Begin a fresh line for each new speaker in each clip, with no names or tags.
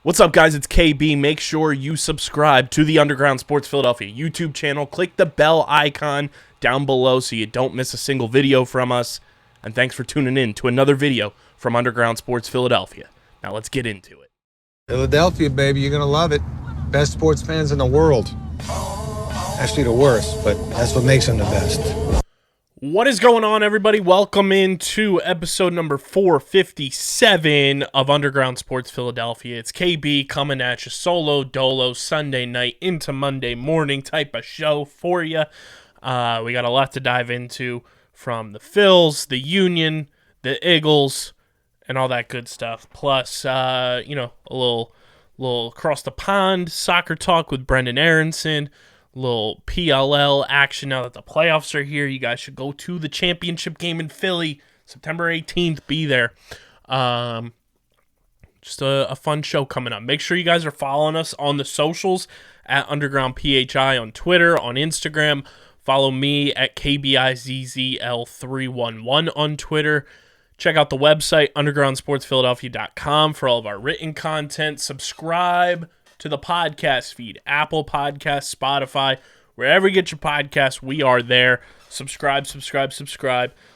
What's up, guys? It's KB. Make sure you subscribe to the Underground Sports Philadelphia YouTube channel. Click the bell icon down below so you don't miss a single video from us. And thanks for tuning in to another video from Underground Sports Philadelphia. Now let's get into it.
Philadelphia, baby, you're going to love it. Best sports fans in the world. Actually, the worst, but that's what makes them the best.
What is going on, everybody? Welcome into episode number 457 of Underground Sports Philadelphia. It's KB coming at you solo dolo Sunday night into Monday morning type of show for you. We got a lot to dive into from the Phillies, the Union, the Eagles, and all that good stuff. Plus, a little across the pond soccer talk with Brendan Aronson. Little PLL action now that the playoffs are here. You guys should go to the championship game in Philly, September 18th. Be there. Just a fun show coming up. Make sure you guys are following us on the socials at Underground PHI on Twitter, on Instagram. Follow me at KBIZZL311 on Twitter. Check out the website, undergroundsportsphiladelphia.com, for all of our written content. Subscribe to the podcast feed, Apple Podcasts, Spotify, wherever you get your podcasts, we are there. Subscribe.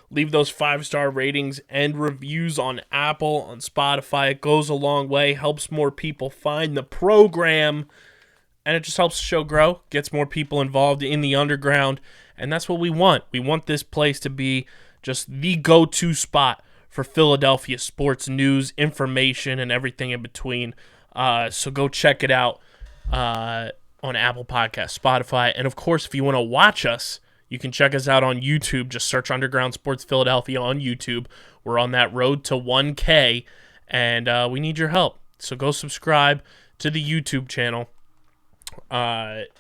Leave those 5-star ratings and reviews on Apple, on Spotify. It goes a long way, helps more people find the program, and it just helps the show grow, gets more people involved in the underground, and that's what we want. We want this place to be just the go-to spot for Philadelphia sports news, information, and everything in between. So go check it out on Apple Podcasts, Spotify, and of course, if you want to watch us, you can check us out on YouTube. Just search Underground Sports Philadelphia on YouTube. We're on that road to 1K, and we need your help. So go subscribe to the YouTube channel. It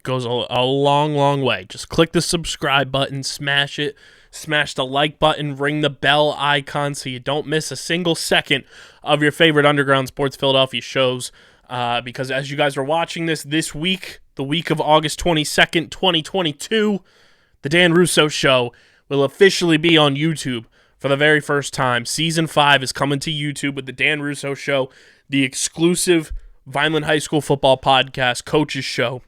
goes a long, long way. Just click the subscribe button, smash it. Smash the like button, ring the bell icon so you don't miss a single second of your favorite Underground Sports Philadelphia shows. Because as you guys are watching this week, the week of August 22nd, 2022, the Dan Russo Show will officially be on YouTube for the very first time. Season 5 is coming to YouTube with the Dan Russo Show, the exclusive Vineland High School football podcast, coaches show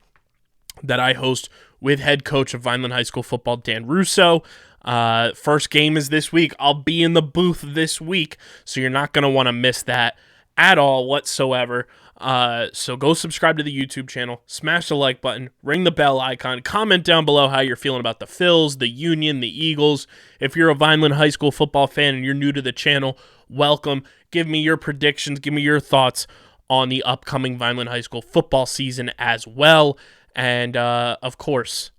that I host with head coach of Vineland High School football, Dan Russo. First game is this week. I'll be in the booth this week, so you're not going to want to miss that at all whatsoever. So go subscribe to the YouTube channel, smash the like button, ring the bell icon, comment down below how you're feeling about the Phillies, the Union, the Eagles. If you're a Vineland High School football fan and you're new to the channel, welcome. Give me your predictions, give me your thoughts on the upcoming Vineland High School football season as well. And, of course,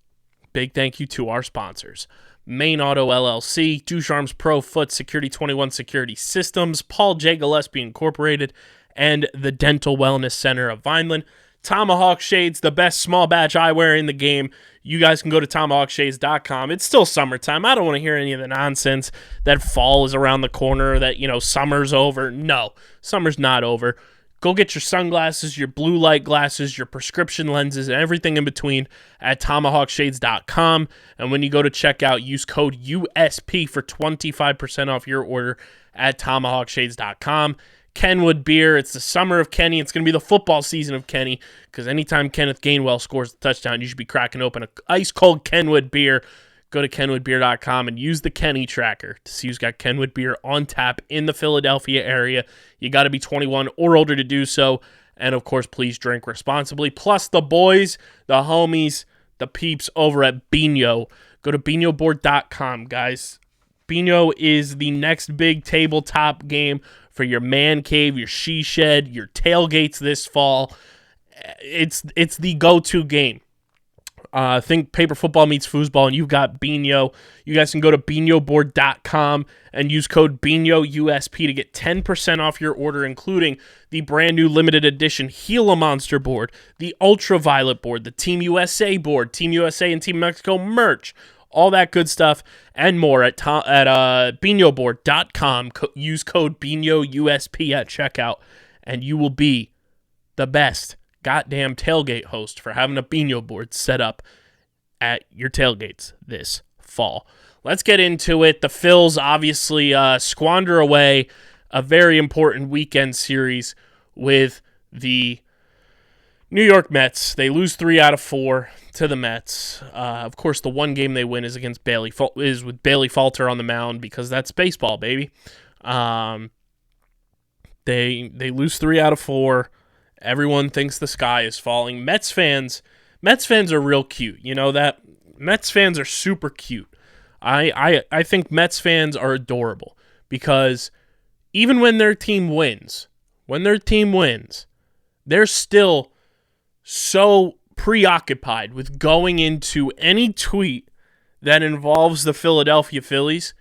big thank you to our sponsors. Main Auto LLC, Ducharme's Pro Foot Security 21 Security Systems, Paul J. Gillespie Incorporated, and the Dental Wellness Center of Vineland. Tomahawk Shades, the best small batch eyewear in the game. You guys can go to tomahawkshades.com. It's still summertime. I don't want to hear any of the nonsense that fall is around the corner, that, summer's over. No, summer's not over. Go get your sunglasses, your blue light glasses, your prescription lenses, and everything in between at tomahawkshades.com. And when you go to checkout, use code USP for 25% off your order at tomahawkshades.com. Kenwood Beer, it's the summer of Kenny. It's going to be the football season of Kenny, because anytime Kenneth Gainwell scores a touchdown, you should be cracking open an ice-cold Kenwood Beer. Go to kenwoodbeer.com and use the Kenny tracker to see who's got Kenwood Beer on tap in the Philadelphia area. You got to be 21 or older to do so. And, of course, please drink responsibly. Plus, the boys, the homies, the peeps over at Bino. Go to binoboard.com, guys. Bino is the next big tabletop game for your man cave, your she shed, your tailgates this fall. It's the go-to game. Think paper football meets foosball, and you've got Bino. You guys can go to binoboard.com and use code BINOUSP to get 10% off your order, including the brand new limited edition Gila Monster board, the Ultraviolet board, the Team USA board, Team USA and Team Mexico merch, all that good stuff and more at binoboard.com. Use code BINOUSP at checkout, and you will be the best goddamn tailgate host for having a Bino board set up at your tailgates this fall. Let's get into it. The Phils obviously squander away a very important weekend series with The New York Mets, they lose 3 out of 4 to the Mets. Of course, the one game they win is against with Bailey Falter on the mound because that's baseball, baby. They lose 3 out of 4. Everyone thinks the sky is falling. Mets fans are real cute. You know that? Mets fans are super cute. I think Mets fans are adorable because even when their team wins, they're still so preoccupied with going into any tweet that involves the Philadelphia Phillies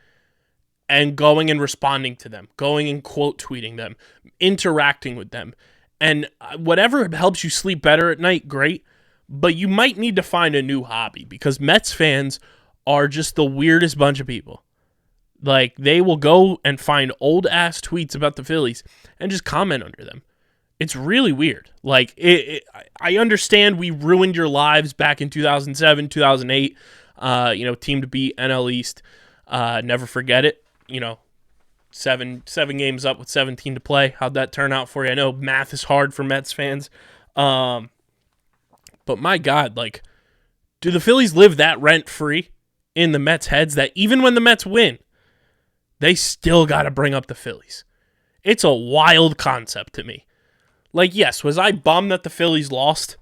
and going and responding to them, going and quote tweeting them, interacting with them. And whatever helps you sleep better at night, great. But you might need to find a new hobby because Mets fans are just the weirdest bunch of people. Like, they will go and find old-ass tweets about the Phillies and just comment under them. It's really weird. Like, I understand we ruined your lives back in 2007, 2008. Team to beat NL East. Never forget it. Seven games up with 17 to play. How'd that turn out for you? I know math is hard for Mets fans. But my God, like, do the Phillies live that rent-free in the Mets' heads that even when the Mets win, they still got to bring up the Phillies? It's a wild concept to me. Like, yes, was I bummed that the Phillies lost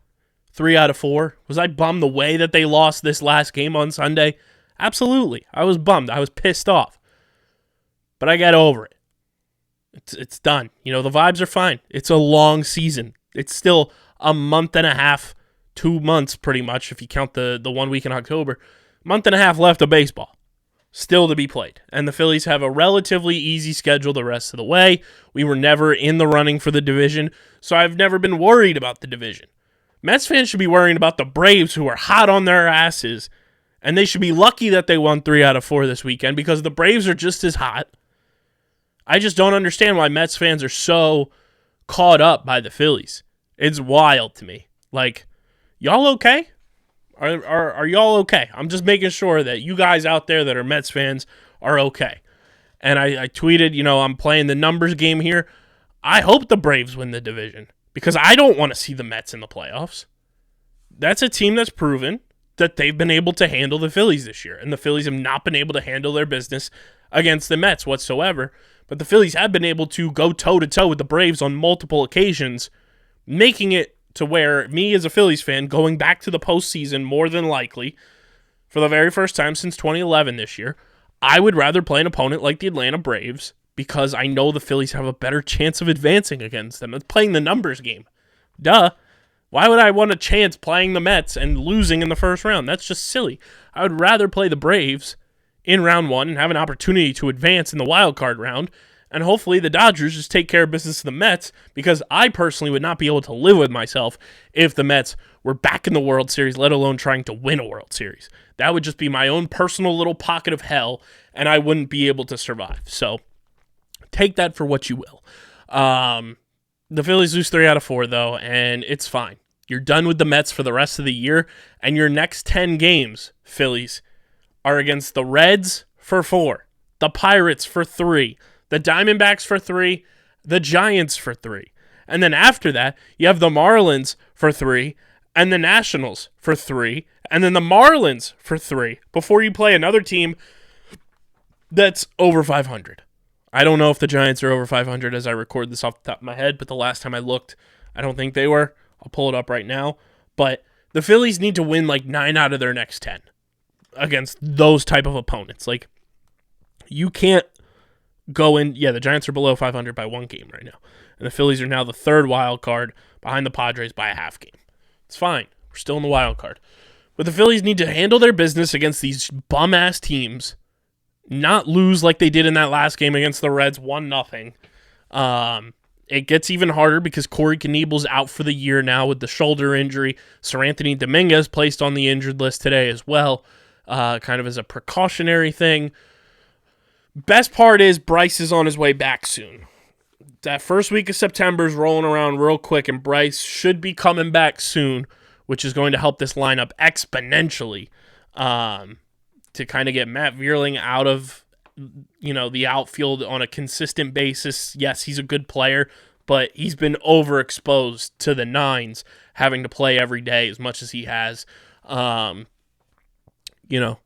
3 out of 4? Was I bummed the way that they lost this last game on Sunday? Absolutely. I was bummed. I was pissed off. But I got over it. It's done. The vibes are fine. It's a long season. It's still a month and a half, 2 months pretty much, if you count the 1 week in October. Month and a half left of baseball still to be played. And the Phillies have a relatively easy schedule the rest of the way. We were never in the running for the division, so I've never been worried about the division. Mets fans should be worrying about the Braves, who are hot on their asses, and they should be lucky that they won 3 out of 4 this weekend because the Braves are just as hot. I just don't understand why Mets fans are so caught up by the Phillies. It's wild to me. Like, y'all okay? Are y'all okay? I'm just making sure that you guys out there that are Mets fans are okay. And I tweeted, I'm playing the numbers game here. I hope the Braves win the division because I don't want to see the Mets in the playoffs. That's a team that's proven that they've been able to handle the Phillies this year, and the Phillies have not been able to handle their business against the Mets whatsoever. But the Phillies have been able to go toe-to-toe with the Braves on multiple occasions, making it to where me as a Phillies fan, going back to the postseason more than likely, for the very first time since 2011 this year, I would rather play an opponent like the Atlanta Braves because I know the Phillies have a better chance of advancing against them. It's playing the numbers game. Duh. Why would I want a chance playing the Mets and losing in the first round? That's just silly. I would rather play the Braves in round 1 and have an opportunity to advance in the wild card round, and hopefully the Dodgers just take care of business to the Mets, because I personally would not be able to live with myself if the Mets were back in the World Series, let alone trying to win a World Series. That would just be my own personal little pocket of hell, and I wouldn't be able to survive. So take that for what you will. The Phillies lose 3 out of 4, though, and it's fine. You're done with the Mets for the rest of the year, and your next 10 games, Phillies, are against the Reds for 4, the Pirates for 3, the Diamondbacks for 3, the Giants for 3. And then after that, you have the Marlins for 3, and the Nationals for 3, and then the Marlins for 3, before you play another team that's over 500. I don't know if the Giants are over 500 as I record this off the top of my head, but the last time I looked, I don't think they were. I'll pull it up right now. But the Phillies need to win like 9 out of their next 10 against those type of opponents. Like, you can't go in. Yeah, the Giants are below 500 by 1 game right now. And the Phillies are now the 3rd wild card behind the Padres by a half game. It's fine. We're still in the wild card. But the Phillies need to handle their business against these bum-ass teams, not lose like they did in that last game against the Reds 1-0. It gets even harder because Corey Kniebel's out for the year now with the shoulder injury. Seranthony Dominguez placed on the injured list today as well, kind of as a precautionary thing. Best part is Bryce is on his way back soon. That first week of September is rolling around real quick, and Bryce should be coming back soon, which is going to help this lineup exponentially to kind of get Matt Vierling out of the outfield on a consistent basis. Yes, he's a good player, but he's been overexposed to the nines, having to play every day as much as he has. You know,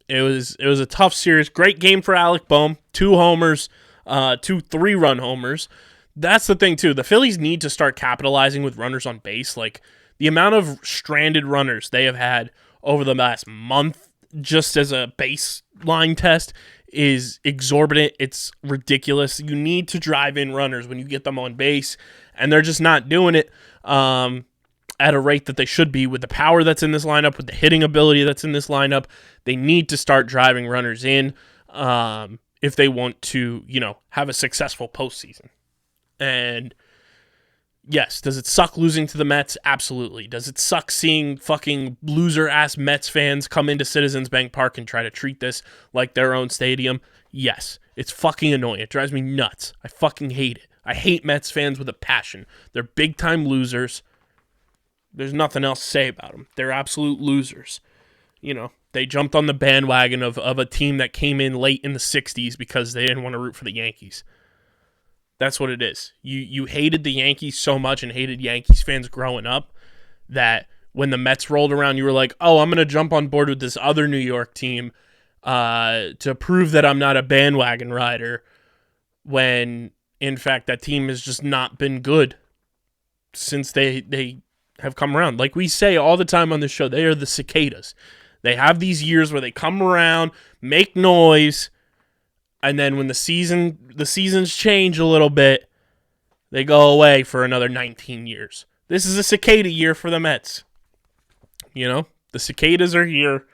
it was a tough series. Great game for Alec Boehm. 2 homers, 2 3-run homers. That's the thing, too. The Phillies need to start capitalizing with runners on base. Like, the amount of stranded runners they have had over the last month, just as a baseline test, is exorbitant. It's ridiculous. You need to drive in runners when you get them on base, and they're just not doing it at a rate that they should be with the power that's in this lineup, with the hitting ability that's in this lineup. They need to start driving runners in if they want to, have a successful postseason. And yes, does it suck losing to the Mets? Absolutely. Does it suck seeing fucking loser-ass Mets fans come into Citizens Bank Park and try to treat this like their own stadium? Yes. It's fucking annoying. It drives me nuts. I fucking hate it. I hate Mets fans with a passion. They're big-time losers. There's nothing else to say about them. They're absolute losers. They jumped on the bandwagon of a team that came in late in the 60s because they didn't want to root for the Yankees. That's what it is. You hated the Yankees so much and hated Yankees fans growing up that when the Mets rolled around, you were like, oh, I'm going to jump on board with this other New York team to prove that I'm not a bandwagon rider, when, in fact, that team has just not been good since they have come around. Like we say all the time on this show, they are the cicadas. They have these years where they come around, make noise, and then when the seasons change a little bit, they go away for another 19 years. This is a cicada year for the Mets. The cicadas are here,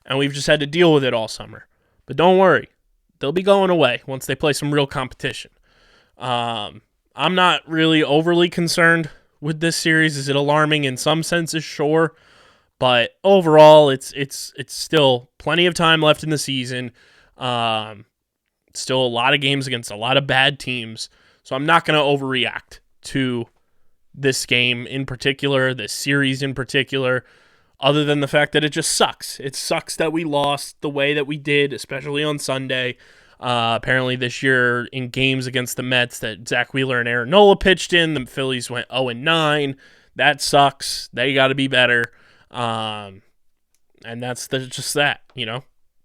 and we've just had to deal with it all summer. But don't worry, they'll be going away once they play some real competition. I'm not really overly concerned with this series. Is it alarming in some senses? Sure. But overall, it's still plenty of time left in the season. Still a lot of games against a lot of bad teams. So I'm not going to overreact to this game in particular, this series in particular, other than the fact that it just sucks. It sucks that we lost the way that we did, especially on Sunday. Apparently this year in games against the Mets that Zach Wheeler and Aaron Nola pitched in, the Phillies went 0-9. That sucks. They got to be better. And that's just that,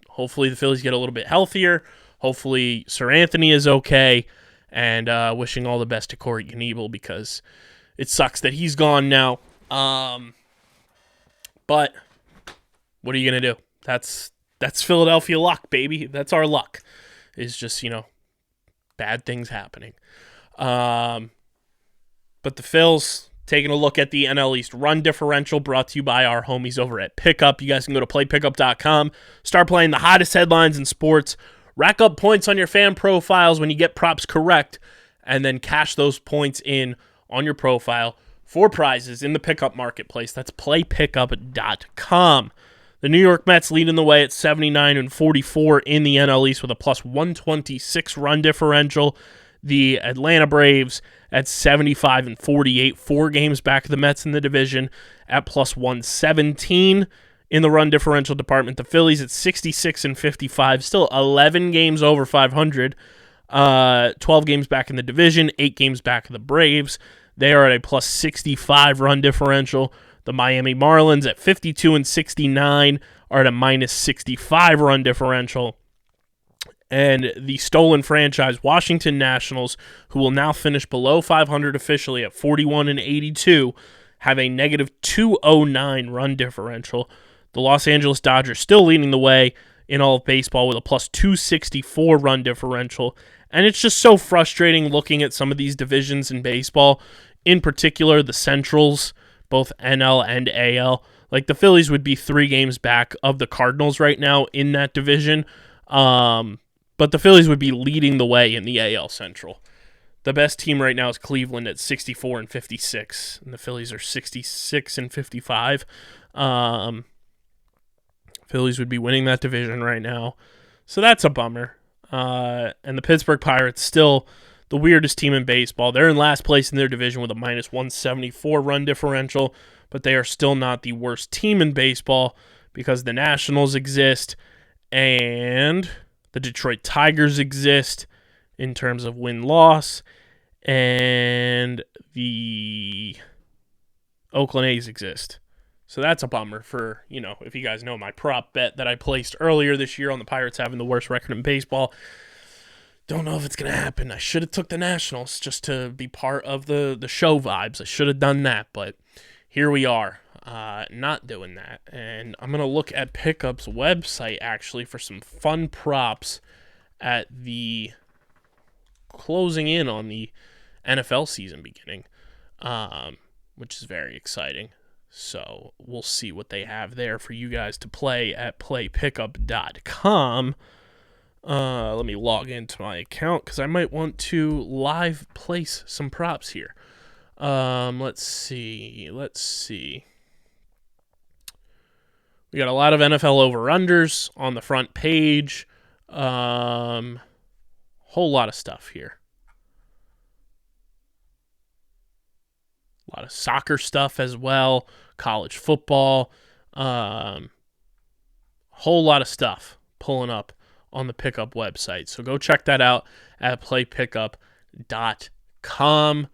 Hopefully the Phillies get a little bit healthier. Hopefully Sir Anthony is okay, and wishing all the best to Corey Knebel because it sucks that he's gone now. But what are you going to do? That's Philadelphia luck, baby. That's our luck. It's just, bad things happening. But the Phils, taking a look at the NL East run differential, brought to you by our homies over at Pickup. You guys can go to playpickup.com, start playing the hottest headlines in sports, rack up points on your fan profiles when you get props correct, and then cash those points in on your profile for prizes in the pickup marketplace. That's playpickup.com. The New York Mets leading the way at 79-44 in the NL East with a plus 126 run differential. The Atlanta Braves at 75-48, 4 games back of the Mets in the division at plus 117 in the run differential department. The Phillies at 66-55, still 11 games over 500, 12 games back in the division, 8 games back of the Braves. They are at a plus 65 run differential. The Miami Marlins at 52-69 are at a minus 65 run differential. And the stolen franchise Washington Nationals, who will now finish below 500 officially at 41-82, have a negative 209 run differential. The Los Angeles Dodgers still leading the way in all of baseball with a plus 264 run differential. And it's just so frustrating looking at some of these divisions in baseball, in particular the Centrals, both NL and AL. Like the Phillies would be 3 games back of the Cardinals right now in that division. But the Phillies would be leading the way in the AL Central. The best team right now is Cleveland at 64-56, and the Phillies are 66-55. Phillies would be winning that division right now. So that's a bummer. And the Pittsburgh Pirates, still the weirdest team in baseball. They're in last place in their division with a minus 174 run differential, but they are still not the worst team in baseball because the Nationals exist and the Detroit Tigers exist in terms of win-loss, and the Oakland A's exist. So that's a bummer for, if you guys know my prop bet that I placed earlier this year on the Pirates having the worst record in baseball. Don't know if it's going to happen. I should have took the Nationals just to be part of the show vibes. I should have done that, but here we are, not doing that. And I'm going to look at Pickup's website, actually, for some fun props at the closing in on the NFL season beginning, which is very exciting. So we'll see what they have there for you guys to play at playpickup.com. Let me log into my account because I might want to live place some props here. Let's see. We got a lot of NFL over-unders on the front page. Whole lot of stuff here. A lot of soccer stuff as well, college football, whole lot of stuff pulling up on the Pickup website. So go check that out at playpickup.com.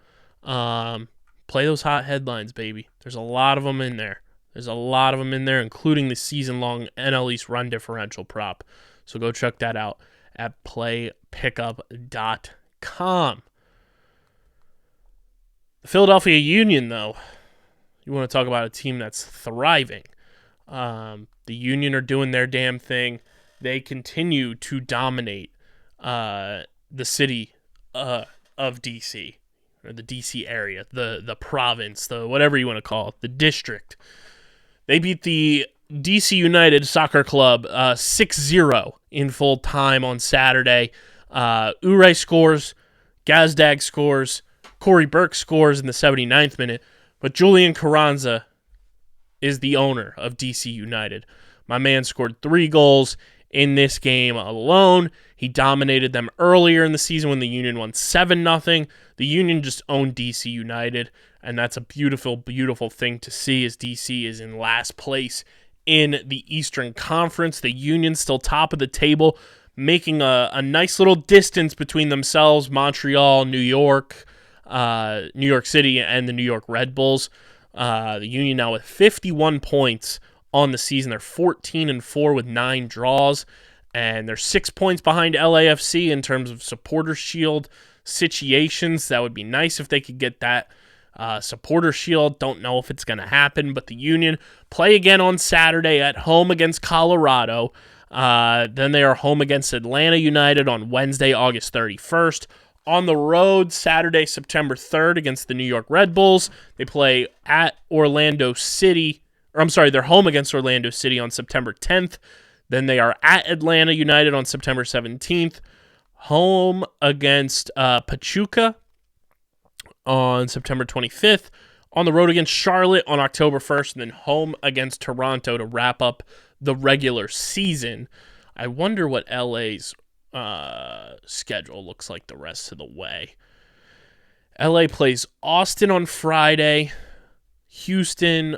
Play those hot headlines, baby. There's a lot of them in there. Including the season-long NL East run differential prop. So go check that out at playpickup.com. The Philadelphia Union, though, you want to talk about a team that's thriving. The Union are doing their damn thing. They continue to dominate the city of D.C., or the D.C. area, the province, the whatever you want to call it, the district. They beat the D.C. United Soccer Club 6-0 in full time on Saturday. Ure scores, Gazdag scores, Corey Burke scores in the 79th minute, but Julian Carranza is the owner of DC United. My man scored 3 goals in this game alone. He dominated them earlier in the season when the Union won 7-0. The Union just owned DC United, and that's a beautiful, beautiful thing to see as DC is in last place in the Eastern Conference. The Union still top of the table, making a nice little distance between themselves, Montreal, New York City, and the New York Red Bulls. The Union now with 51 points on the season. They're 14-4 with 9 draws, and they're 6 points behind LAFC in terms of Supporter Shield situations. That would be nice if they could get that Supporter Shield. Don't know if it's going to happen, but the Union play again on Saturday at home against Colorado. Then they are home against Atlanta United on Wednesday, August 31st. On the road, Saturday, September 3rd against the New York Red Bulls. They play at Orlando City. They're home against Orlando City on September 10th. Then they are at Atlanta United on September 17th. Home against Pachuca on September 25th. On the road against Charlotte on October 1st. And then home against Toronto to wrap up the regular season. I wonder what LA's schedule looks like the rest of the way. LA plays Austin on Friday, Houston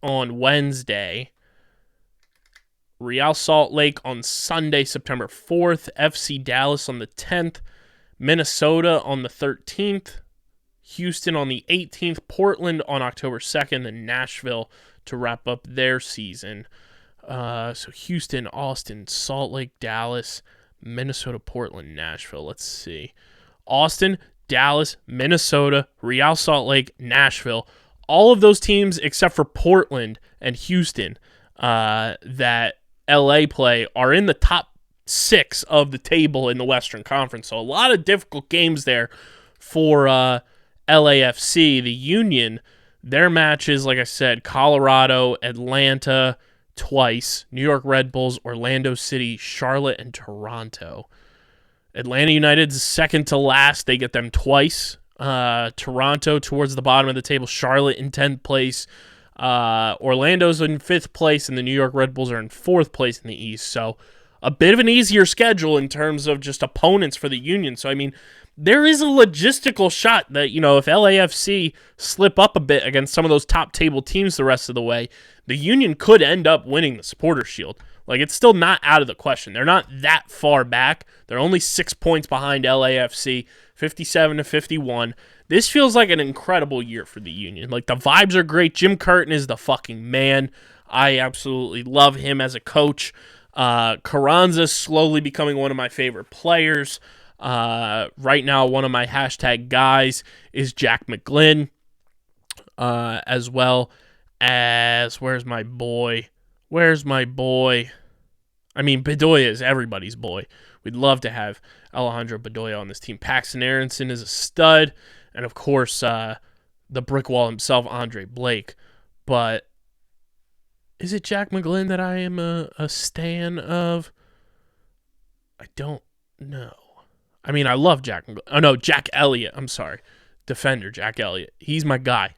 on Wednesday, Real Salt Lake on Sunday, September 4th, FC Dallas on the 10th, Minnesota on the 13th, Houston on the 18th, Portland on October 2nd, and Nashville to wrap up their season. So Houston, Austin, Salt Lake, Dallas, Minnesota, Portland, Nashville. Let's see. Austin, Dallas, Minnesota, Real Salt Lake, Nashville. All of those teams except for Portland and Houston that LA play are in the top 6 of the table in the Western Conference. So a lot of difficult games there for LAFC. The Union, their matches, like I said, Colorado, Atlanta, twice, New York Red Bulls, Orlando City, Charlotte, and Toronto. Atlanta United's second to last. They get them twice. Toronto towards the bottom of the table. Charlotte in 10th place. Orlando's in 5th place, and the New York Red Bulls are in 4th place in the East. So a bit of an easier schedule in terms of just opponents for the Union. So, I mean, there is a logistical shot that, if LAFC slip up a bit against some of those top table teams the rest of the way, the Union could end up winning the Supporter Shield. Like, it's still not out of the question. They're not that far back. They're only 6 points behind LAFC, 57-51. This feels like an incredible year for the Union. Like, the vibes are great. Jim Curtin is the fucking man. I absolutely love him as a coach. Carranza's slowly becoming one of my favorite players. Right now, one of my hashtag guys is Jack McGlynn, as well as, where's my boy? I mean, Bedoya is everybody's boy. We'd love to have Alejandro Bedoya on this team. Paxton Aronson is a stud. And, of course, the brick wall himself, Andre Blake. But is it Jack McGlynn that I am a stan of? I don't know. I mean, I love Jack McGlynn. Oh, no, Jack Elliott. I'm sorry. Defender, Jack Elliott. He's my guy.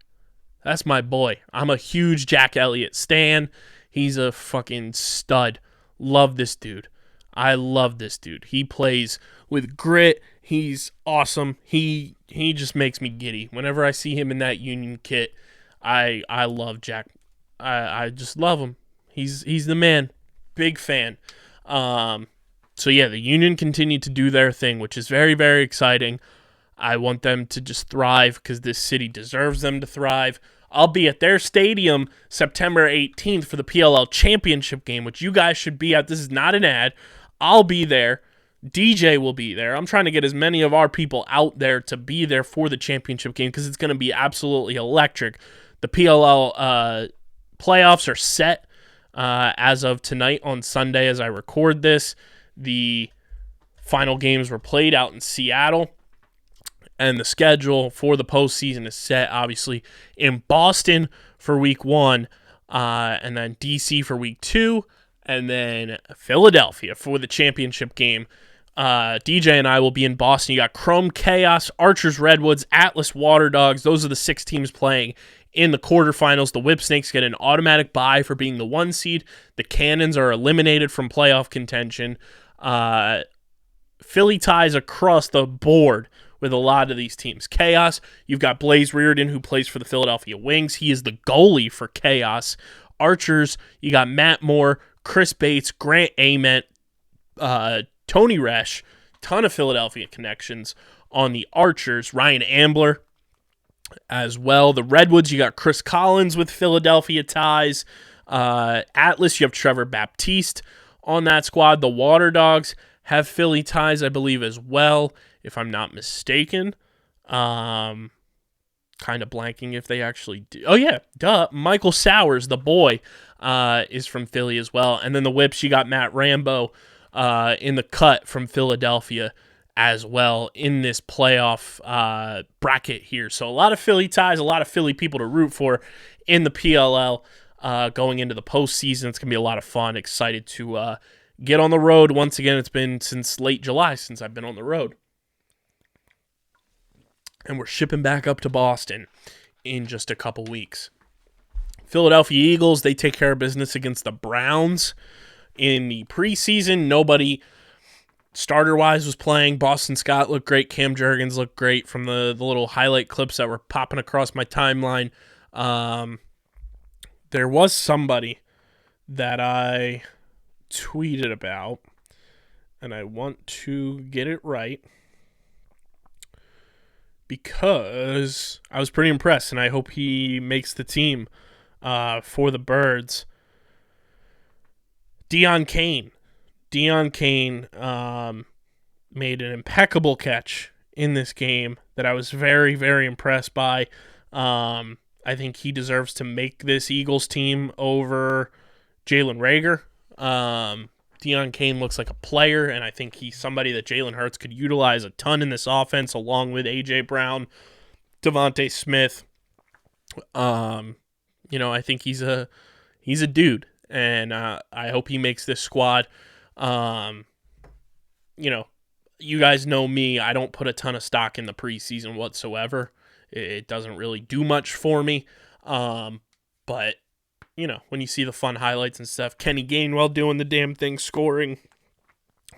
That's my boy. I'm a huge Jack Elliott stan. He's a fucking stud. Love this dude. I love this dude. He plays with grit. He's awesome. He just makes me giddy. Whenever I see him in that Union kit, I love Jack. I just love him. He's the man. Big fan. So yeah, the Union continued to do their thing, which is very, very exciting. I want them to just thrive because this city deserves them to thrive. I'll be at their stadium September 18th for the PLL championship game, which you guys should be at. This is not an ad. I'll be there. DJ will be there. I'm trying to get as many of our people out there to be there for the championship game because it's going to be absolutely electric. The PLL playoffs are set as of tonight on Sunday as I record this. The final games were played out in Seattle. And the schedule for the postseason is set, obviously, in Boston for week 1, and then D.C. for week 2, and then Philadelphia for the championship game. DJ and I will be in Boston. You got Chrome Chaos, Archers Redwoods, Atlas Water Dogs. Those are the 6 teams playing in the quarterfinals. The Whipsnakes get an automatic bye for being the 1 seed. The Cannons are eliminated from playoff contention. Philly ties across the board with a lot of these teams. Chaos, you've got Blaze Reardon, who plays for the Philadelphia Wings. He is the goalie for Chaos. Archers, you got Matt Moore, Chris Bates, Grant Ament, Tony Resch, ton of Philadelphia connections on the Archers. Ryan Ambler as well. The Redwoods, you got Chris Collins with Philadelphia ties. Atlas, you have Trevor Baptiste on that squad. The Water Dogs have Philly ties, I believe, as well, if I'm not mistaken. Kind of blanking if they actually do. Oh, yeah, duh. Michael Sowers, the boy, is from Philly as well. And then the Whips, you got Matt Rambo in the cut from Philadelphia as well in this playoff bracket here. So a lot of Philly ties, a lot of Philly people to root for in the PLL going into the postseason. It's going to be a lot of fun. Excited to get on the road. Once again, it's been since late July since I've been on the road. And we're shipping back up to Boston in just a couple weeks. Philadelphia Eagles, they take care of business against the Browns in the preseason. Nobody starter-wise was playing. Boston Scott looked great. Cam Jurgens looked great from the little highlight clips that were popping across my timeline. There was somebody that I tweeted about, and I want to get it right, because I was pretty impressed, and I hope he makes the team for the Birds. Deion Kane. Deion Kane made an impeccable catch in this game that I was very, very impressed by. I think he deserves to make this Eagles team over Jalen Reagor. Deion Kane looks like a player, and I think he's somebody that Jalen Hurts could utilize a ton in this offense, along with A.J. Brown, Devontae Smith. I think he's a dude, and I hope he makes this squad. You guys know me. I don't put a ton of stock in the preseason whatsoever. It doesn't really do much for me. But when you see the fun highlights and stuff, Kenny Gainwell doing the damn thing, scoring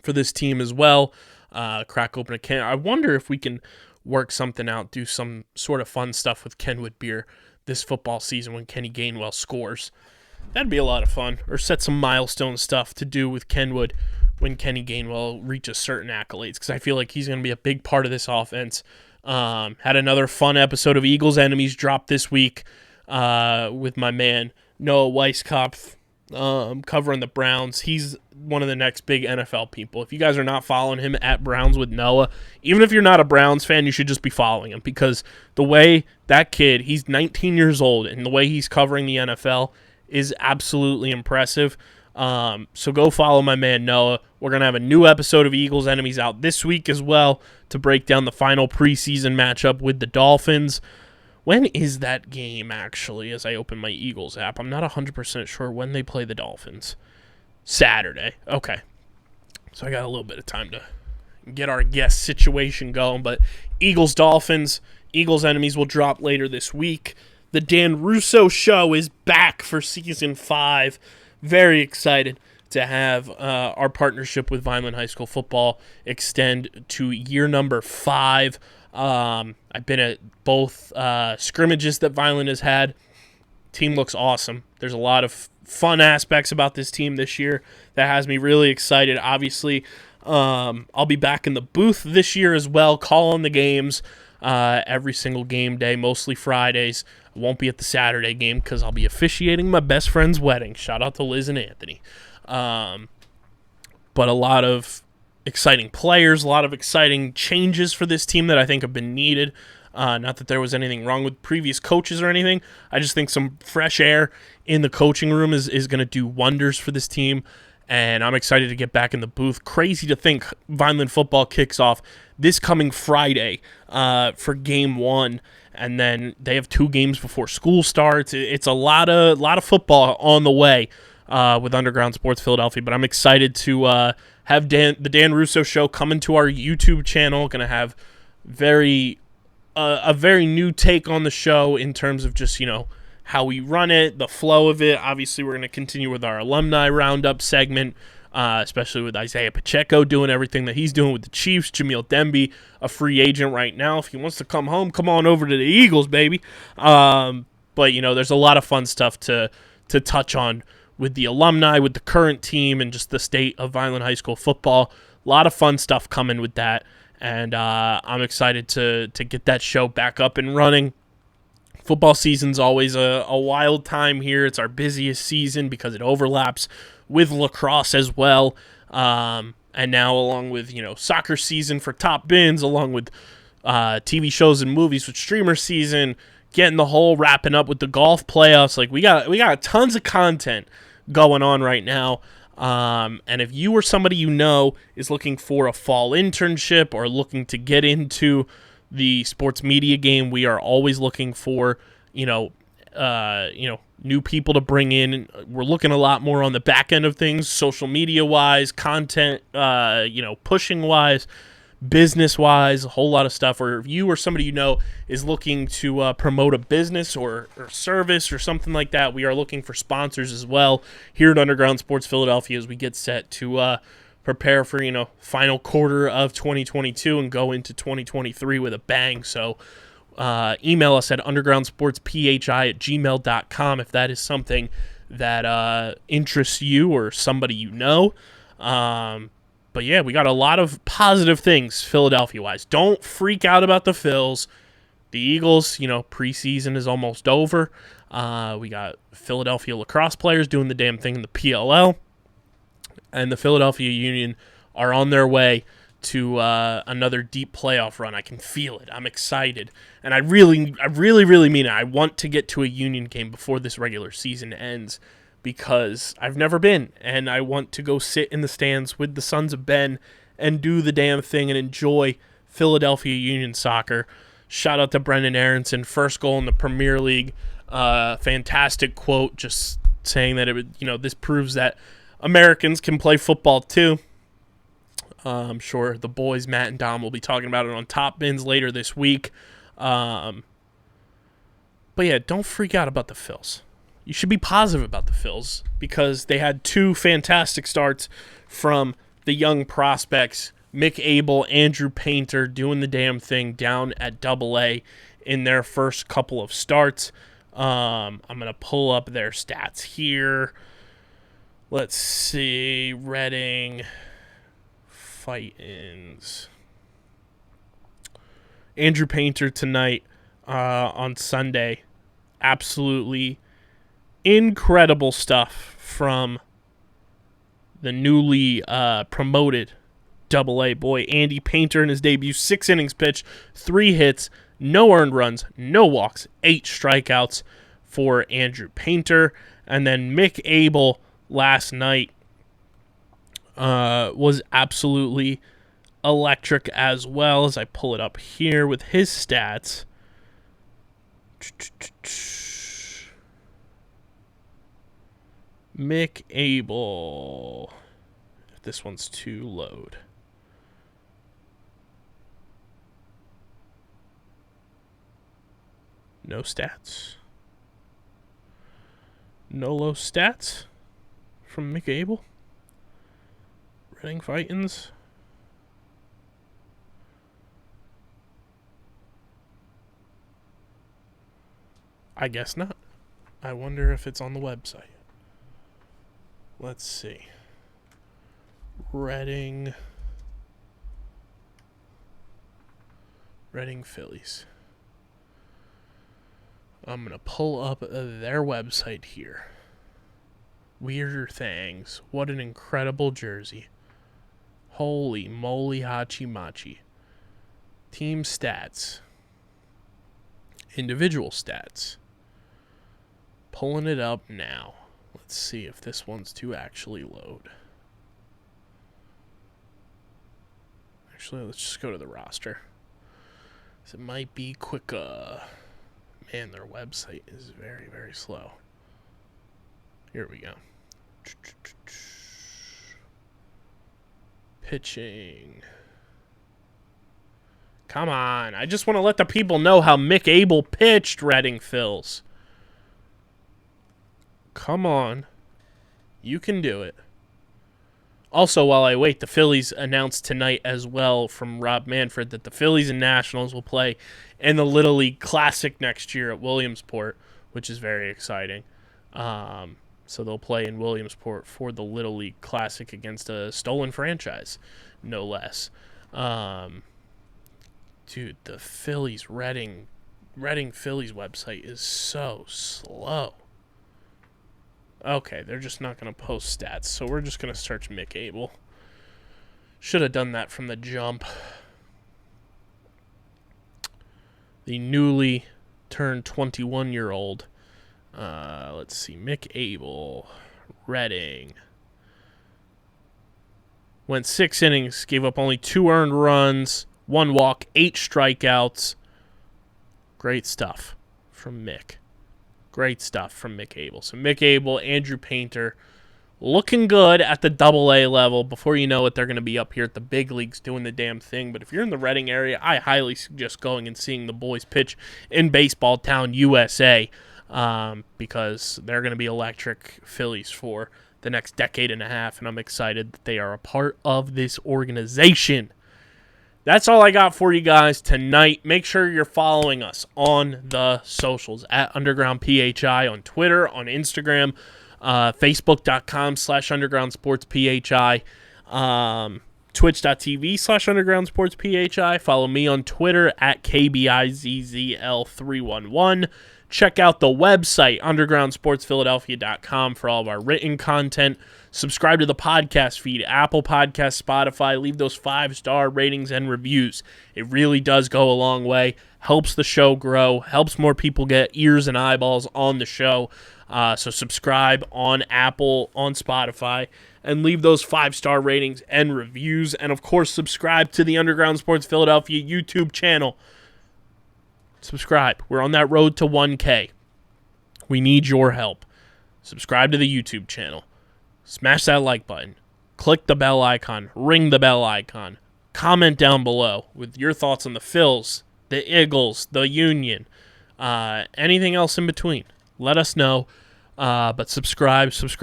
for this team as well. Crack open a can. I wonder if we can work something out, do some sort of fun stuff with Kenwood beer this football season when Kenny Gainwell scores. That'd be a lot of fun. Or set some milestone stuff to do with Kenwood when Kenny Gainwell reaches certain accolades, because I feel like he's going to be a big part of this offense. Had another fun episode of Eagles Enemies drop this week with my man Noah Weisskopf covering the Browns. He's one of the next big NFL people. If you guys are not following him at Browns with Noah, even if you're not a Browns fan, you should just be following him, because the way that kid, he's 19 years old, and the way he's covering the NFL is absolutely impressive. So go follow my man Noah. We're going to have a new episode of Eagles Enemies out this week as well to break down the final preseason matchup with the Dolphins. When is that game, actually, as I open my Eagles app? I'm not 100% sure when they play the Dolphins. Saturday. Okay. So I got a little bit of time to get our guest situation going. But Eagles-Dolphins, Eagles Enemies will drop later this week. The Dan Russo Show is back for Season 5. Very excited to have our partnership with Vineland High School Football extend to year number 5. I've been at both scrimmages that Vineland has had. Team looks awesome. There's a lot of fun aspects about this team this year that has me really excited. Obviously, I'll be back in the booth this year as well, calling the games every single game day, mostly Fridays. I won't be at the Saturday game because I'll be officiating my best friend's wedding. Shout out to Liz and Anthony. But a lot of exciting players, a lot of exciting changes for this team that I think have been needed. Not that there was anything wrong with previous coaches or anything. I just think some fresh air in the coaching room is going to do wonders for this team, and I'm excited to get back in the booth. Crazy to think Vineland football kicks off this coming Friday for Game 1, and then they have 2 games before school starts. It's a lot of football on the way with Underground Sports Philadelphia, but I'm excited to have the Dan Russo Show coming to our YouTube channel. Going to have a very new take on the show in terms of just, how we run it, the flow of it. Obviously, we're going to continue with our alumni roundup segment, especially with Isaiah Pacheco doing everything that he's doing with the Chiefs. Jameel Demby, a free agent right now. If he wants to come home, come on over to the Eagles, baby. But, there's a lot of fun stuff to touch on with the alumni, with the current team, and just the state of Vineland High School football. A lot of fun stuff coming with that, and I'm excited to get that show back up and running. Football season's always a wild time here. It's our busiest season because it overlaps with lacrosse as well, and now along with soccer season for Top Bins, along with TV shows and movies with streamer season, getting the whole wrapping up with the golf playoffs. Like we got tons of content going on right now. And if you or somebody is looking for a fall internship or looking to get into the sports media game, we are always looking for new people to bring in. We're looking a lot more on the back end of things, social media wise, content, pushing wise, business wise, a whole lot of stuff. Or if you or somebody is looking to promote a business or service or something like that, we are looking for sponsors as well here at Underground Sports Philadelphia as we get set to prepare for final quarter of 2022 and go into 2023 with a bang. So email us at undergroundsportsphi@gmail.com if that is something that interests you or somebody But yeah, we got a lot of positive things Philadelphia-wise. Don't freak out about the Phils. The Eagles, preseason is almost over. We got Philadelphia lacrosse players doing the damn thing in the PLL. And the Philadelphia Union are on their way to another deep playoff run. I can feel it. I'm excited. And I really, really mean it. I want to get to a Union game before this regular season ends, because I've never been, and I want to go sit in the stands with the Sons of Ben and do the damn thing and enjoy Philadelphia Union soccer. Shout out to Brendan Aronson, first goal in the Premier League. Fantastic quote, just saying that this proves that Americans can play football too. I'm sure the boys, Matt and Dom, will be talking about it on Top Bins later this week. But yeah, don't freak out about the Phils. You should be positive about the Phils because they had 2 fantastic starts from the young prospects, Mick Abel, Andrew Painter, doing the damn thing down at AA in their first couple of starts. I'm going to pull up their stats here. Let's see. Reading. fight-ins. Andrew Painter tonight on Sunday. Absolutely incredible stuff from the newly promoted Double-A boy, Andy Painter, in his debut. 6 innings pitched, 3 hits, no earned runs, no walks, 8 strikeouts for Andrew Painter. And then Mick Abel last night was absolutely electric as well, as I pull it up here with his stats. Mick Abel. If this one's too load. No stats. No low stats from Mick Abel. Reading Fightins. I guess not. I wonder if it's on the website. Let's see. Reading Phillies. I'm going to pull up their website here. Weirder Things. What an incredible jersey. Holy moly hachi machi. Team stats. Individual stats. Pulling it up now. Let's see if this one's to actually load. Actually, let's just go to the roster. It might be quicker. Man, their website is very, very slow. Here we go. Pitching. Come on. I just want to let the people know how Mick Abel pitched, Reading Phils. Come on. You can do it. Also, while I wait, the Phillies announced tonight as well from Rob Manfred that the Phillies and Nationals will play in the Little League Classic next year at Williamsport, which is very exciting. So they'll play in Williamsport for the Little League Classic against a stolen franchise, no less. Dude, the Phillies, Reading Phillies website is so slow. Okay, they're just not going to post stats, so we're just going to search Mick Abel. Should have done that from the jump. The newly turned 21-year-old. Let's see, Mick Abel, Reading. Went 6 innings, gave up only 2 earned runs, 1 walk, 8 strikeouts. Great stuff from Mick. Great stuff from Mick Abel. So Mick Abel, Andrew Painter, looking good at the Double-A level. Before you know it, they're going to be up here at the big leagues doing the damn thing. But if you're in the Reading area, I highly suggest going and seeing the boys pitch in Baseball Town, USA, because they're going to be electric Phillies for the next decade and a half, and I'm excited that they are a part of this organization. That's all I got for you guys tonight. Make sure you're following us on the socials at Underground PHI on Twitter, on Instagram, Facebook.com/UndergroundSportsPHI, Twitch.tv/UndergroundSportsPHI. Follow me on Twitter at KBIZZL311. Check out the website, undergroundsportsphiladelphia.com, for all of our written content. Subscribe to the podcast feed, Apple Podcasts, Spotify. Leave those 5-star ratings and reviews. It really does go a long way. Helps the show grow. Helps more people get ears and eyeballs on the show. So subscribe on Apple, on Spotify, and leave those 5-star ratings and reviews. And, of course, subscribe to the Underground Sports Philadelphia YouTube channel. Subscribe. We're on that road to 1K. We need your help. Subscribe to the YouTube channel. Smash that like button. Click the bell icon. Ring the bell icon. Comment down below with your thoughts on the Phils, the Eagles, the Union, anything else in between. Let us know. But subscribe to the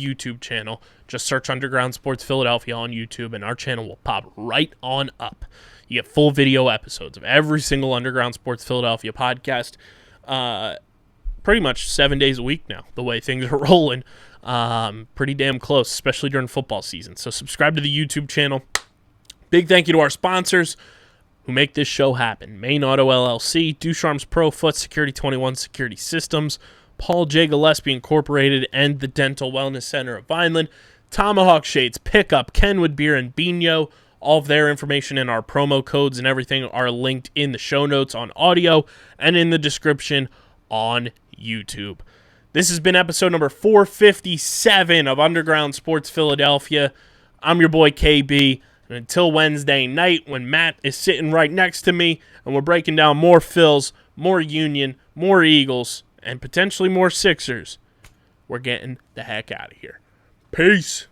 YouTube channel. Just search Underground Sports Philadelphia on YouTube, and our channel will pop right on up. You get full video episodes of every single Underground Sports Philadelphia podcast. Pretty much 7 days a week now, the way things are rolling. Pretty damn close, especially during football season. So subscribe to the YouTube channel. Big thank you to our sponsors who make this show happen. Main Auto LLC, Ducharme's Pro Foot, Security 21 Security Systems, Paul J. Gillespie Incorporated, and the Dental Wellness Center of Vineland. Tomahawk Shades, Pickup, Kenwood Beer, and Bino. All of their information and our promo codes and everything are linked in the show notes on audio and in the description on YouTube. This has been episode number 457 of Underground Sports Philadelphia. I'm your boy KB. And until Wednesday night when Matt is sitting right next to me and we're breaking down more Phils, more Union, more Eagles, and potentially more Sixers, we're getting the heck out of here. Peace.